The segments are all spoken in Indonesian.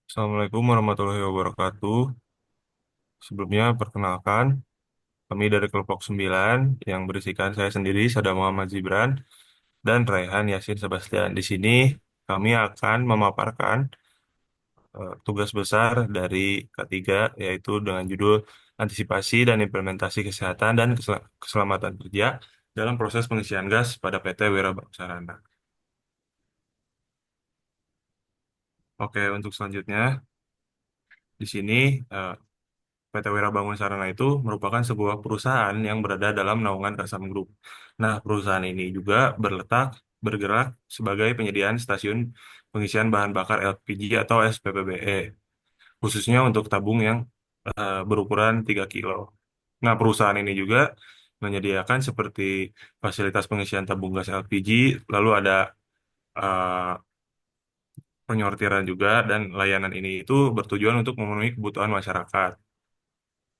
Assalamualaikum warahmatullahi wabarakatuh. Sebelumnya perkenalkan, kami dari kelompok 9 yang berisikan saya sendiri, Sada Muhammad Zibran, dan Raihan Yasin Sebastian. Di sini kami akan memaparkan tugas besar dari K3, yaitu dengan judul Antisipasi dan Implementasi Kesehatan dan Keselamatan Kerja dalam Proses Pengisian Gas pada PT Wirabangsa. Oke, untuk selanjutnya, di sini eh, PT Wirabangun Sarana itu merupakan sebuah perusahaan yang berada dalam naungan Kasam Group. Nah, perusahaan ini juga bergerak sebagai penyediaan stasiun pengisian bahan bakar LPG atau SPPBE, khususnya untuk tabung yang berukuran 3 kilo. Nah, perusahaan ini juga menyediakan seperti fasilitas pengisian tabung gas LPG, lalu ada eh, penyortiran juga, dan layanan ini itu bertujuan untuk memenuhi kebutuhan masyarakat.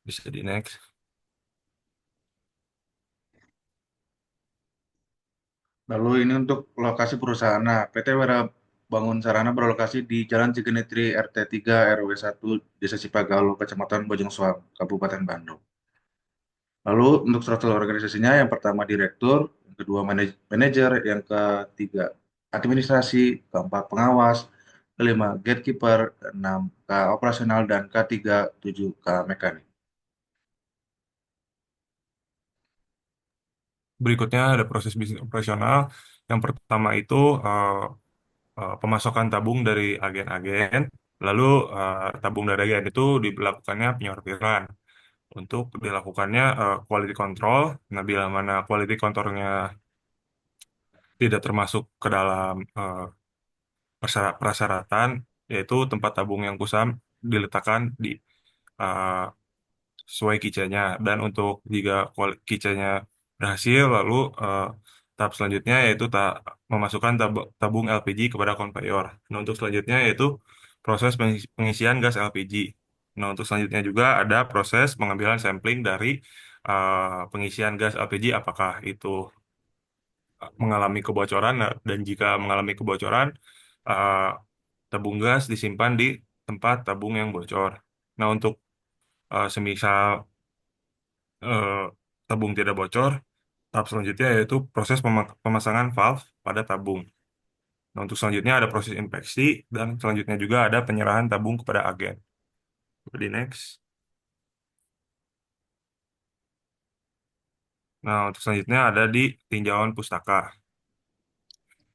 Bisa di next. Lalu ini untuk lokasi perusahaan. Nah, PT Wera Bangun Sarana berlokasi di Jalan Cigenitri RT 3 RW 1 Desa Cipagalo, Kecamatan Bojong Soang, Kabupaten Bandung. Lalu untuk struktur organisasinya yang pertama direktur, yang kedua manajer, yang ketiga administrasi, keempat pengawas, kelima gatekeeper, keenam K operasional, dan K3 7 K mekanik. Berikutnya ada proses bisnis operasional. Yang pertama itu eh, pemasokan tabung dari agen-agen, lalu tabung dari agen itu dilakukannya penyortiran. Untuk dilakukannya quality control. Nah, bila mana quality controlnya tidak termasuk ke dalam persyaratan, yaitu tempat tabung yang kusam diletakkan di eh, sesuai kicanya. Dan untuk jika kicanya berhasil, lalu tahap selanjutnya yaitu memasukkan tabung LPG kepada konveyor. Nah, untuk selanjutnya yaitu proses pengisian gas LPG. Nah, untuk selanjutnya juga ada proses pengambilan sampling dari pengisian gas LPG, apakah itu mengalami kebocoran. Nah, dan jika mengalami kebocoran, eh, tabung gas disimpan di tempat tabung yang bocor. Nah, untuk semisal eh, tabung tidak bocor, tahap selanjutnya yaitu proses pemasangan valve pada tabung. Nah, untuk selanjutnya ada proses inspeksi, dan selanjutnya juga ada penyerahan tabung kepada agen. Di next. Nah, untuk selanjutnya ada di tinjauan pustaka.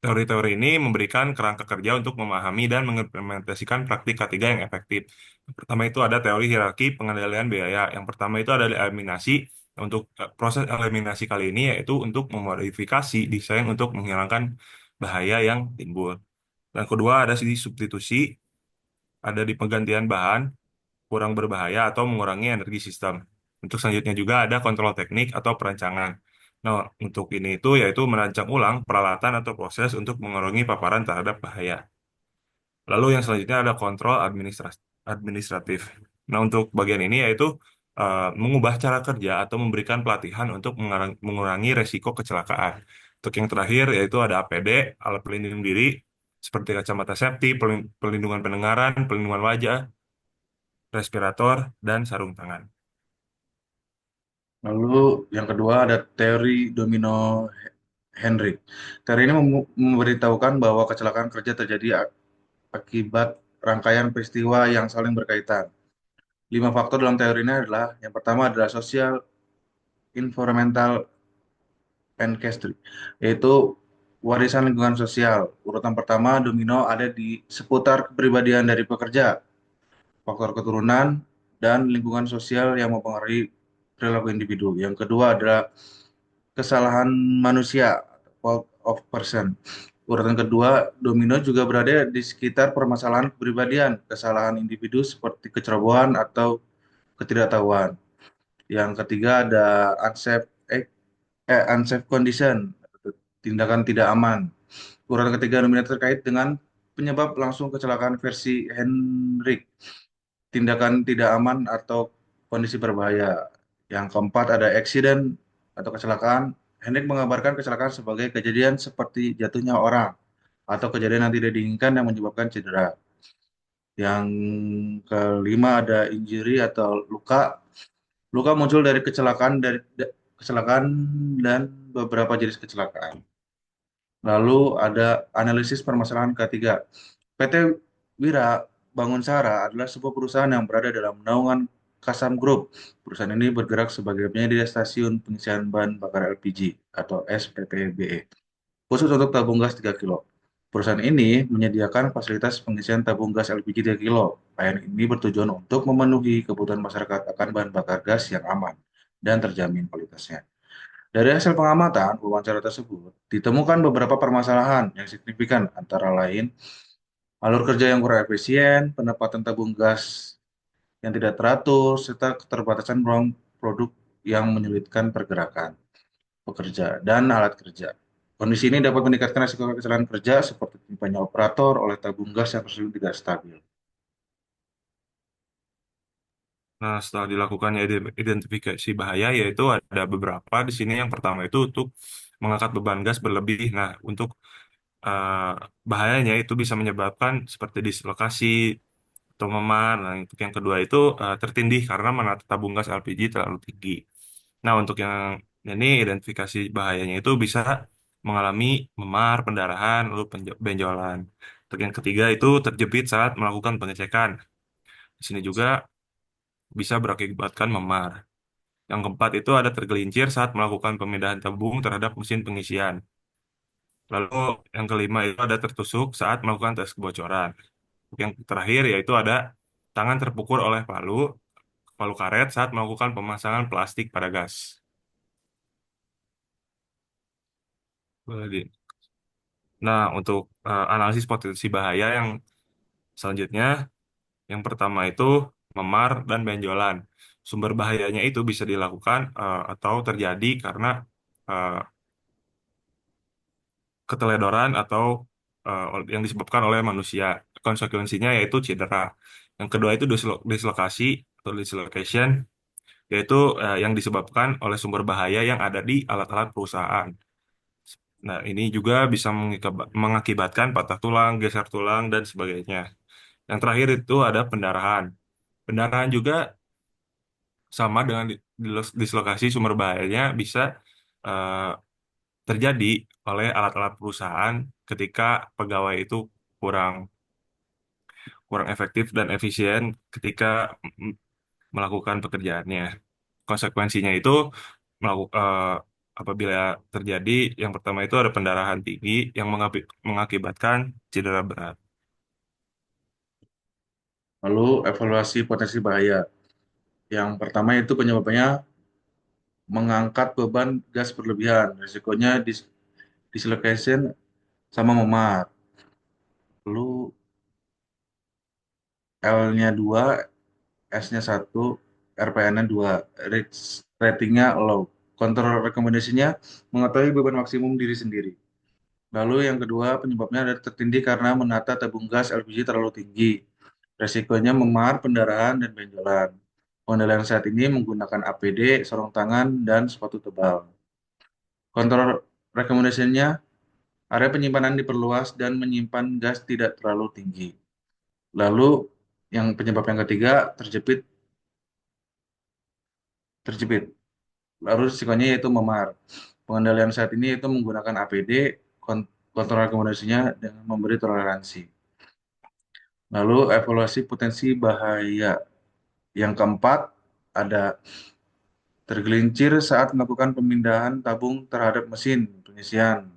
Teori-teori ini memberikan kerangka kerja untuk memahami dan mengimplementasikan praktik ketiga yang efektif. Yang pertama itu ada teori hierarki pengendalian biaya. Yang pertama itu ada eliminasi. Untuk proses eliminasi kali ini yaitu untuk memodifikasi desain untuk menghilangkan bahaya yang timbul. Dan kedua ada sisi substitusi, ada di penggantian bahan kurang berbahaya atau mengurangi energi sistem. Untuk selanjutnya juga ada kontrol teknik atau perancangan. Nah, untuk ini itu yaitu merancang ulang peralatan atau proses untuk mengurangi paparan terhadap bahaya. Lalu yang selanjutnya ada kontrol administratif. Nah, untuk bagian ini yaitu mengubah cara kerja atau memberikan pelatihan untuk mengurangi resiko kecelakaan. Untuk yang terakhir yaitu ada APD, alat pelindung diri, seperti kacamata safety, pelindungan pendengaran, pelindungan wajah, respirator, dan sarung tangan. Lalu yang kedua ada teori domino Henrik. Teori ini memberitahukan bahwa kecelakaan kerja terjadi akibat rangkaian peristiwa yang saling berkaitan. Lima faktor dalam teori ini adalah yang pertama adalah social, environmental, and chemistry, yaitu warisan lingkungan sosial. Urutan pertama domino ada di seputar kepribadian dari pekerja, faktor keturunan, dan lingkungan sosial yang mempengaruhi perilaku individu. Yang kedua adalah kesalahan manusia, fault of person. Urutan kedua, domino juga berada di sekitar permasalahan kepribadian, kesalahan individu seperti kecerobohan atau ketidaktahuan. Yang ketiga ada unsafe condition, tindakan tidak aman. Urutan ketiga domino terkait dengan penyebab langsung kecelakaan versi Henrik, tindakan tidak aman atau kondisi berbahaya. Yang keempat ada accident atau kecelakaan. Henrik mengabarkan kecelakaan sebagai kejadian seperti jatuhnya orang atau kejadian yang tidak diinginkan yang menyebabkan cedera. Yang kelima ada injury atau luka. Luka muncul dari kecelakaan dan beberapa jenis kecelakaan. Lalu ada analisis permasalahan ketiga. PT Wira Bangunsara adalah sebuah perusahaan yang berada dalam naungan Kasam Group. Perusahaan ini bergerak sebagai penyedia stasiun pengisian bahan bakar LPG atau SPPBE, khusus untuk tabung gas 3 kilo. Perusahaan ini menyediakan fasilitas pengisian tabung gas LPG 3 kilo. Layanan ini bertujuan untuk memenuhi kebutuhan masyarakat akan bahan bakar gas yang aman dan terjamin kualitasnya. Dari hasil pengamatan wawancara tersebut, ditemukan beberapa permasalahan yang signifikan, antara lain alur kerja yang kurang efisien, penempatan tabung gas yang tidak teratur, serta keterbatasan ruang produk yang menyulitkan pergerakan pekerja dan alat kerja. Kondisi ini dapat meningkatkan risiko kecelakaan kerja seperti timpanya operator oleh tabung gas yang tersebut tidak stabil. Nah, setelah dilakukannya identifikasi bahaya, yaitu ada beberapa di sini. Yang pertama itu untuk mengangkat beban gas berlebih. Nah, untuk eh, bahayanya itu bisa menyebabkan seperti dislokasi atau memar. Nah, untuk yang kedua itu tertindih karena menata tabung gas LPG terlalu tinggi. Nah, untuk yang ini identifikasi bahayanya itu bisa mengalami memar, pendarahan, lalu benjolan. Untuk yang ketiga itu terjepit saat melakukan pengecekan. Di sini juga bisa berakibatkan memar. Yang keempat itu ada tergelincir saat melakukan pemindahan tabung terhadap mesin pengisian. Lalu yang kelima itu ada tertusuk saat melakukan tes kebocoran. Yang terakhir yaitu ada tangan terpukul oleh palu karet saat melakukan pemasangan plastik pada gas. Boleh Nah, untuk analisis potensi bahaya yang selanjutnya, yang pertama itu memar dan benjolan. Sumber bahayanya itu bisa dilakukan atau terjadi karena eh, keteledoran atau yang disebabkan oleh manusia. Konsekuensinya yaitu cedera. Yang kedua itu dislokasi atau dislocation, yaitu yang disebabkan oleh sumber bahaya yang ada di alat-alat perusahaan. Nah, ini juga bisa mengakibatkan patah tulang, geser tulang, dan sebagainya. Yang terakhir itu ada pendarahan. Pendarahan juga sama dengan dislokasi, sumber bahayanya bisa eh, terjadi oleh alat-alat perusahaan ketika pegawai itu kurang kurang efektif dan efisien ketika mm, melakukan pekerjaannya. Konsekuensinya itu apabila terjadi, yang pertama itu ada pendarahan tinggi yang mengakibatkan cedera berat. Lalu evaluasi potensi bahaya. Yang pertama itu penyebabnya mengangkat beban gas berlebihan. Risikonya dislocation sama memar. Lalu L-nya 2, S-nya 1, RPN-nya 2, ratingnya low. Kontrol rekomendasinya mengetahui beban maksimum diri sendiri. Lalu yang kedua penyebabnya adalah tertindih karena menata tabung gas LPG terlalu tinggi. Resikonya memar, pendarahan, dan benjolan. Pengendalian saat ini menggunakan APD, sarung tangan, dan sepatu tebal. Kontrol rekomendasinya, area penyimpanan diperluas dan menyimpan gas tidak terlalu tinggi. Lalu yang penyebab yang ketiga terjepit. Lalu risikonya yaitu memar. Pengendalian saat ini itu menggunakan APD, kontrol rekomendasinya dengan memberi toleransi. Lalu evaluasi potensi bahaya. Yang keempat ada tergelincir saat melakukan pemindahan tabung terhadap mesin pengisian.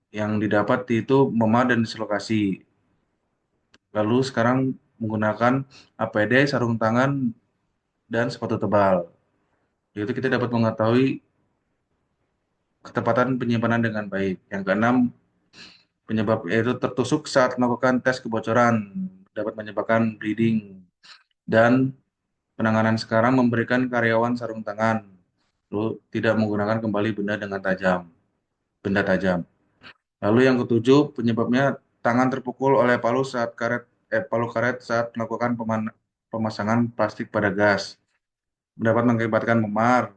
Yang didapat itu memar dan dislokasi. Lalu sekarang menggunakan APD, sarung tangan, dan sepatu tebal. Itu kita dapat mengetahui ketepatan penyimpanan dengan baik. Yang keenam, penyebab yaitu tertusuk saat melakukan tes kebocoran dapat menyebabkan bleeding, dan penanganan sekarang memberikan karyawan sarung tangan, lalu tidak menggunakan kembali benda tajam. Lalu yang ketujuh, penyebabnya tangan terpukul oleh palu karet saat melakukan pemasangan plastik pada gas, dapat mengakibatkan memar,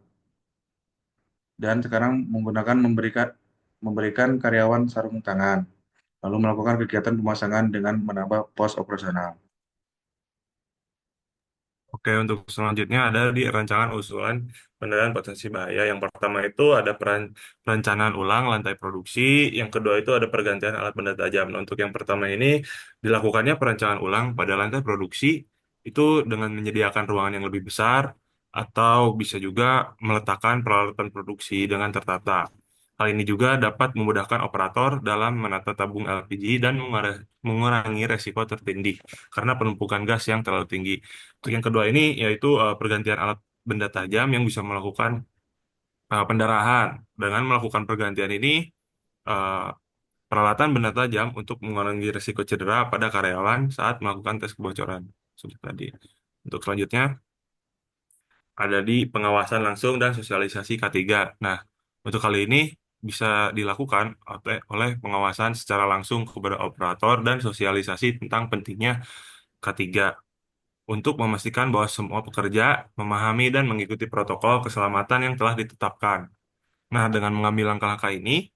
dan sekarang memberikan karyawan sarung tangan, lalu melakukan kegiatan pemasangan dengan menambah pos operasional. Oke, untuk selanjutnya ada di rancangan usulan penilaian potensi bahaya. Yang pertama itu ada perencanaan ulang lantai produksi. Yang kedua itu ada pergantian alat benda tajam. Nah, untuk yang pertama ini dilakukannya perencanaan ulang pada lantai produksi itu dengan menyediakan ruangan yang lebih besar atau bisa juga meletakkan peralatan produksi dengan tertata. Hal ini juga dapat memudahkan operator dalam menata tabung LPG dan mengurangi resiko tertindih karena penumpukan gas yang terlalu tinggi. Untuk yang kedua ini yaitu pergantian alat benda tajam yang bisa melakukan pendarahan. Dengan melakukan pergantian ini, eh, peralatan benda tajam untuk mengurangi risiko cedera pada karyawan saat melakukan tes kebocoran. Seperti tadi. Untuk selanjutnya ada di pengawasan langsung dan sosialisasi K3. Nah, untuk kali ini bisa dilakukan oleh pengawasan secara langsung kepada operator dan sosialisasi tentang pentingnya K3 untuk memastikan bahwa semua pekerja memahami dan mengikuti protokol keselamatan yang telah ditetapkan. Nah, dengan mengambil langkah-langkah ini,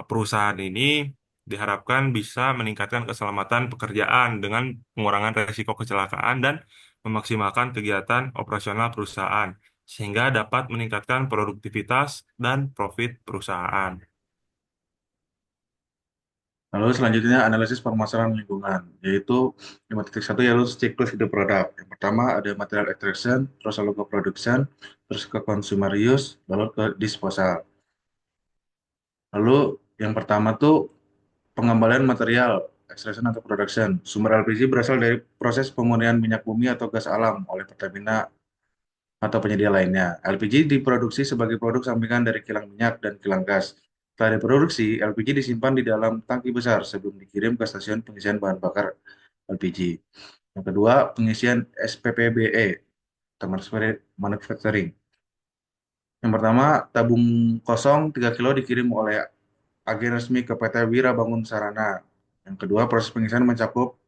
perusahaan ini diharapkan bisa meningkatkan keselamatan pekerjaan dengan pengurangan risiko kecelakaan dan memaksimalkan kegiatan operasional perusahaan, sehingga dapat meningkatkan produktivitas dan profit perusahaan. Lalu selanjutnya analisis permasalahan lingkungan, yaitu 5.1 yaitu siklus hidup produk. Yang pertama ada material extraction, terus lalu ke production, terus ke consumer use, lalu ke disposal. Lalu yang pertama tuh pengembalian material, extraction atau production. Sumber LPG berasal dari proses pemurnian minyak bumi atau gas alam oleh Pertamina atau penyedia lainnya. LPG diproduksi sebagai produk sampingan dari kilang minyak dan kilang gas. Setelah diproduksi, LPG disimpan di dalam tangki besar sebelum dikirim ke stasiun pengisian bahan bakar LPG. Yang kedua, pengisian SPPBE, teman manufacturing. Yang pertama, tabung kosong 3 kilo dikirim oleh agen resmi ke PT Wira Bangun Sarana. Yang kedua, proses pengisian mencakup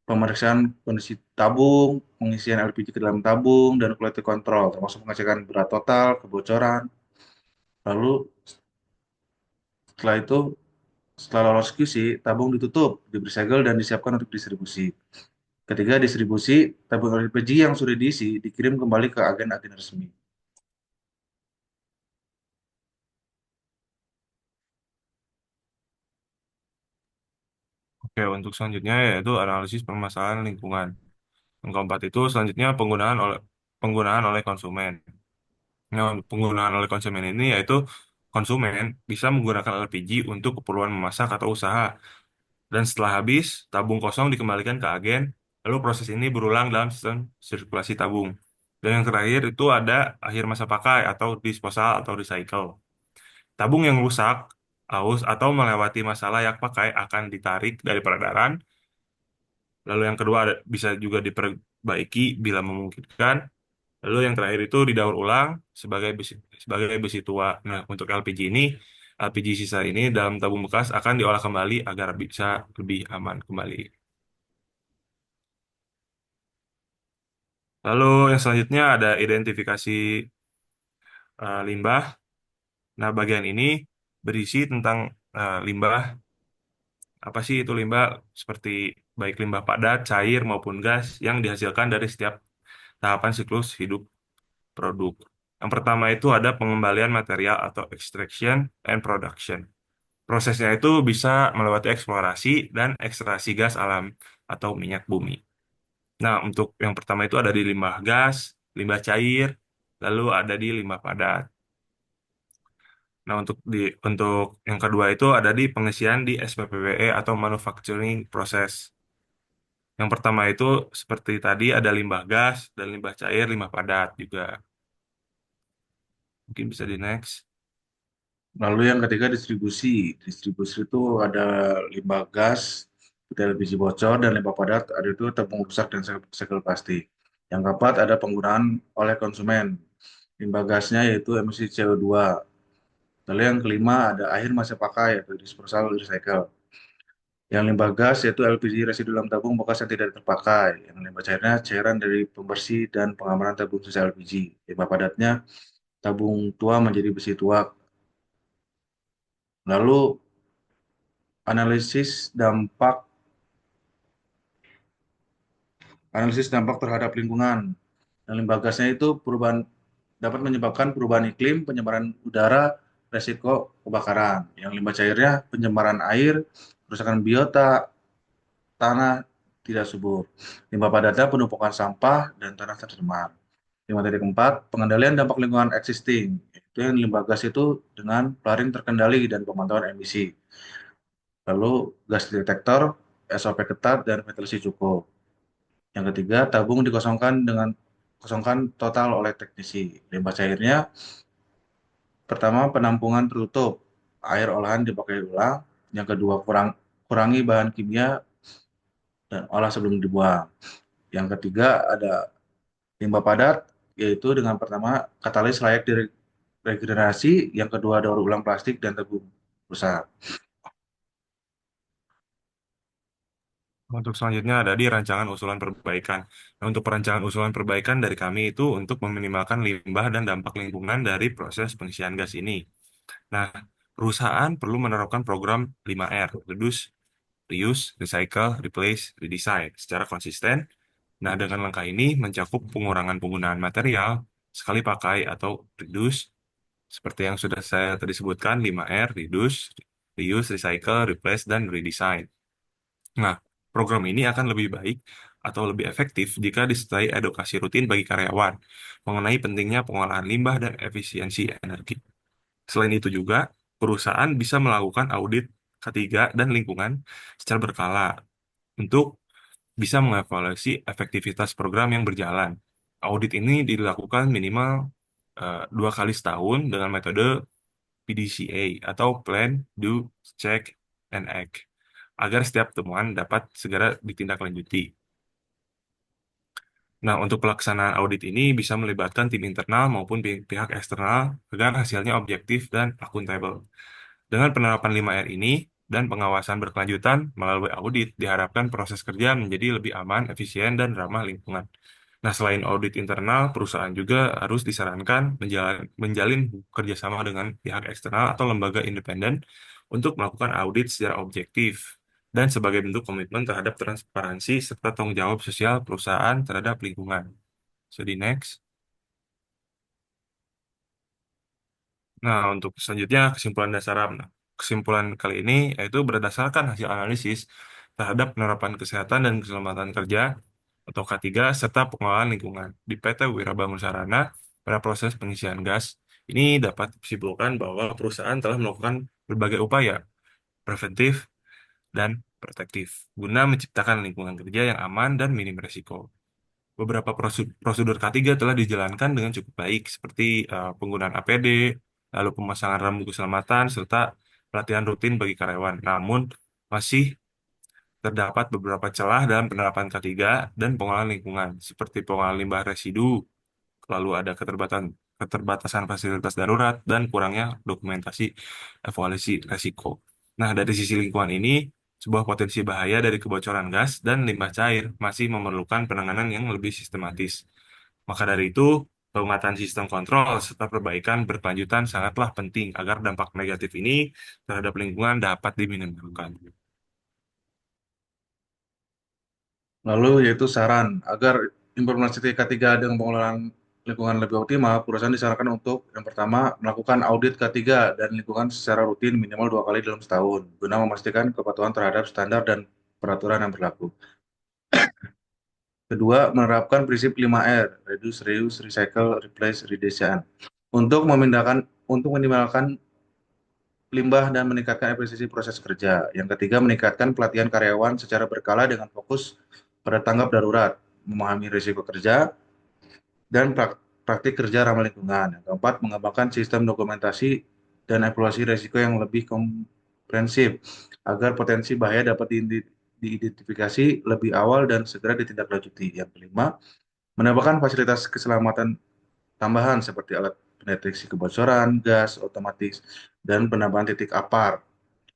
pemeriksaan kondisi tabung, pengisian LPG ke dalam tabung, dan quality control, termasuk pengecekan berat total, kebocoran. Lalu setelah itu, setelah lolos QC, tabung ditutup, diberi segel, dan disiapkan untuk distribusi. Ketiga, distribusi, tabung LPG yang sudah diisi dikirim kembali ke agen-agen resmi. Oke, untuk selanjutnya yaitu analisis permasalahan lingkungan. Yang keempat itu selanjutnya penggunaan oleh konsumen. Nah, penggunaan oleh konsumen ini yaitu konsumen bisa menggunakan LPG untuk keperluan memasak atau usaha. Dan setelah habis, tabung kosong dikembalikan ke agen, lalu proses ini berulang dalam sistem sirkulasi tabung. Dan yang terakhir itu ada akhir masa pakai atau disposal atau recycle. Tabung yang rusak, aus, atau melewati masa layak pakai akan ditarik dari peredaran. Lalu yang kedua bisa juga diperbaiki bila memungkinkan. Lalu yang terakhir itu didaur ulang sebagai besi tua. Nah, untuk LPG ini, LPG sisa ini dalam tabung bekas akan diolah kembali agar bisa lebih aman kembali. Lalu yang selanjutnya ada identifikasi limbah. Nah, bagian ini berisi tentang limbah. Apa sih itu limbah? Seperti baik limbah padat, cair maupun gas yang dihasilkan dari setiap tahapan siklus hidup produk. Yang pertama itu ada pengembalian material atau extraction and production. Prosesnya itu bisa melewati eksplorasi dan ekstraksi gas alam atau minyak bumi. Nah, untuk yang pertama itu ada di limbah gas, limbah cair, lalu ada di limbah padat. Nah, untuk yang kedua itu ada di pengisian di SPPWE atau manufacturing process. Yang pertama itu seperti tadi ada limbah gas dan limbah cair, limbah padat juga. Mungkin bisa di next. Lalu yang ketiga, distribusi. Distribusi itu ada limbah gas, LPG bocor, dan limbah padat, ada itu tabung rusak dan segel plastik. Yang keempat, ada penggunaan oleh konsumen. Limbah gasnya yaitu emisi CO2. Lalu yang kelima, ada akhir masa pakai atau disposal recycle. Yang limbah gas yaitu LPG residu dalam tabung bekas yang tidak terpakai. Yang limbah cairnya cairan dari pembersih dan pengamanan tabung sisa LPG. Limbah padatnya tabung tua menjadi besi tua. Lalu analisis dampak Analisis dampak terhadap lingkungan. Dan limbah gasnya itu perubahan dapat menyebabkan perubahan iklim, pencemaran udara, resiko kebakaran. Yang limbah cairnya pencemaran air, kerusakan biota, tanah tidak subur. Limbah padatnya penumpukan sampah dan tanah tercemar. 5.4 pengendalian dampak lingkungan existing. Itu yang limbah gas itu dengan flaring terkendali dan pemantauan emisi. Lalu gas detektor, SOP ketat dan ventilasi cukup. Yang ketiga, tabung dikosongkan dengan kosongkan total oleh teknisi. Limbah cairnya, pertama penampungan tertutup, air olahan dipakai ulang. Yang kedua, kurangi bahan kimia dan olah sebelum dibuang. Yang ketiga, ada limbah padat, yaitu dengan pertama katalis layak diregenerasi, yang kedua daur ulang plastik dan tabung rusak. Untuk selanjutnya ada di rancangan usulan perbaikan. Nah, untuk perancangan usulan perbaikan dari kami itu untuk meminimalkan limbah dan dampak lingkungan dari proses pengisian gas ini. Nah, perusahaan perlu menerapkan program 5R, reduce, reuse, recycle, replace, redesign secara konsisten. Nah, dengan langkah ini mencakup pengurangan penggunaan material sekali pakai atau reduce, seperti yang sudah saya tadi sebutkan, 5R, reduce, reuse, recycle, replace, dan redesign. Nah, program ini akan lebih baik atau lebih efektif jika disertai edukasi rutin bagi karyawan mengenai pentingnya pengolahan limbah dan efisiensi energi. Selain itu juga, perusahaan bisa melakukan audit ketiga dan lingkungan secara berkala untuk bisa mengevaluasi efektivitas program yang berjalan. Audit ini dilakukan minimal 2 kali setahun dengan metode PDCA atau Plan, Do, Check, and Act agar setiap temuan dapat segera ditindaklanjuti. Nah, untuk pelaksanaan audit ini bisa melibatkan tim internal maupun pihak eksternal agar hasilnya objektif dan akuntabel. Dengan penerapan 5R ini dan pengawasan berkelanjutan melalui audit, diharapkan proses kerja menjadi lebih aman, efisien, dan ramah lingkungan. Nah, selain audit internal, perusahaan juga harus disarankan menjalin kerjasama dengan pihak eksternal atau lembaga independen untuk melakukan audit secara objektif dan sebagai bentuk komitmen terhadap transparansi serta tanggung jawab sosial perusahaan terhadap lingkungan. So, di next. Nah, untuk selanjutnya kesimpulan dasar. Nah, kesimpulan kali ini yaitu berdasarkan hasil analisis terhadap penerapan kesehatan dan keselamatan kerja atau K3 serta pengelolaan lingkungan di PT Wirabangun Sarana pada proses pengisian gas. Ini dapat disimpulkan bahwa perusahaan telah melakukan berbagai upaya preventif dan protektif guna menciptakan lingkungan kerja yang aman dan minim risiko. Beberapa prosedur K3 telah dijalankan dengan cukup baik, seperti penggunaan APD, lalu pemasangan rambu keselamatan, serta pelatihan rutin bagi karyawan. Namun, masih terdapat beberapa celah dalam penerapan K3 dan pengolahan lingkungan, seperti pengolahan limbah residu, lalu ada keterbatasan fasilitas darurat, dan kurangnya dokumentasi evaluasi resiko. Nah, dari sisi lingkungan ini, sebuah potensi bahaya dari kebocoran gas dan limbah cair masih memerlukan penanganan yang lebih sistematis. Maka dari itu, penguatan sistem kontrol serta perbaikan berkelanjutan sangatlah penting agar dampak negatif ini terhadap lingkungan dapat diminimalkan. Lalu yaitu saran agar implementasi K3 dengan pengelolaan lingkungan lebih optimal, perusahaan disarankan untuk yang pertama melakukan audit K3 dan lingkungan secara rutin minimal 2 kali dalam setahun, guna memastikan kepatuhan terhadap standar dan peraturan yang berlaku. Kedua, menerapkan prinsip 5R, reduce, reuse, recycle, replace, redesign, untuk untuk minimalkan limbah dan meningkatkan efisiensi proses kerja. Yang ketiga, meningkatkan pelatihan karyawan secara berkala dengan fokus pada tanggap darurat, memahami risiko kerja, dan praktik kerja ramah lingkungan. Yang keempat, mengembangkan sistem dokumentasi dan evaluasi risiko yang lebih komprehensif agar potensi bahaya dapat diidentifikasi lebih awal dan segera ditindaklanjuti. Yang kelima, menambahkan fasilitas keselamatan tambahan seperti alat pendeteksi kebocoran, gas otomatis, dan penambahan titik APAR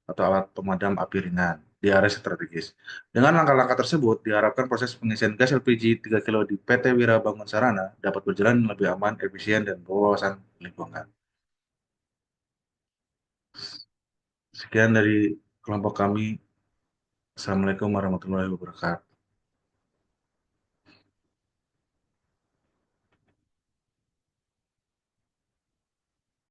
atau alat pemadam api ringan di area strategis. Dengan langkah-langkah tersebut, diharapkan proses pengisian gas LPG 3 kilo di PT Wirabangun Sarana dapat berjalan lebih aman, efisien, dan berwawasan lingkungan. Sekian dari kelompok kami. Assalamualaikum warahmatullahi wabarakatuh.